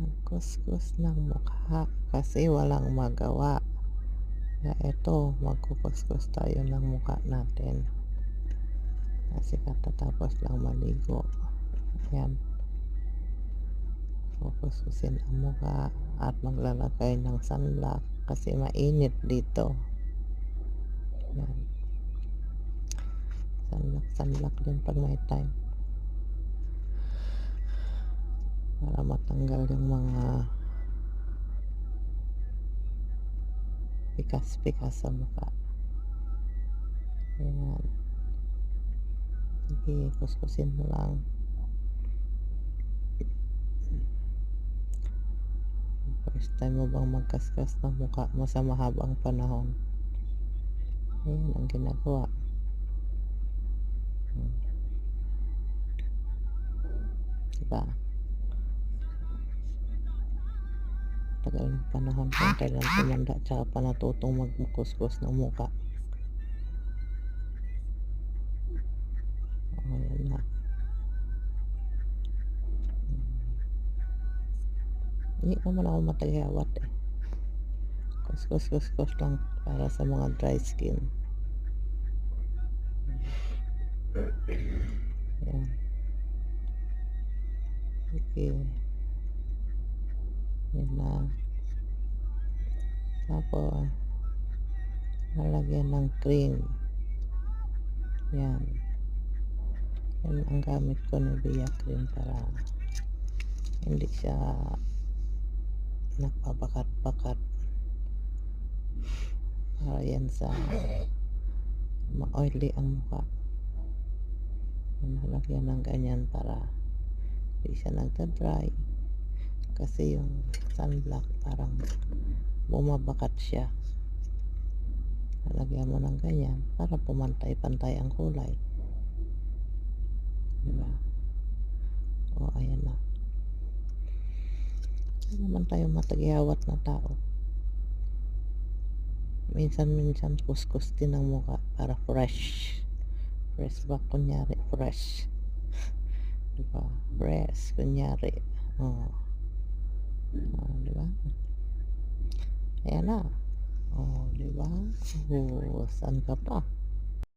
Magkuskus ng mukha kasi walang magawa. Kaya eto, magkukuskus tayo ng mukha natin. Kasi katatapos lang maligo. Ayan. Kukuskusin ang mukha at maglalagay ng sunblock kasi mainit dito. Ayan. Sunblock din pag may time. Para matanggal yung mga pikas-pikas sa mukha. Ayan. Sige, kuskusin mo lang. First time mo bang magkaskas ng mukha mo sa mahabang panahon? Ayan ang ginagawa. Diba? Tagal ng panahon kung kailan tumanda tsaka pa natutong magkuskus ng mukha. Ayan na. Hindi naman ako matagawat eh. Kuskus lang para sa mga dry skin. Ayan. Okay. Yan na. Tapos lalagyan ng cream. Yan. Yan ang gamit ko na Nivea cream para hindi siya nagpabakat-bakat. Para yan sa ma-oily ang mukha. Nalagyan ng ganyan para hindi siya nagda-dry. Kasi yung sunblock parang bumabakat siya. Nalagyan mo ng ganyan para pumantay-pantay ang kulay. Diba? O ayan na. Hindi naman tayo matagyawat na tao. Minsan kuskus din ang mukha para fresh. Fresh ba? Kunyari fresh. Diba? Fresh. Kunyari. Oh. Diba? Ayan na. Oh, diba? Oh, saan ka pa?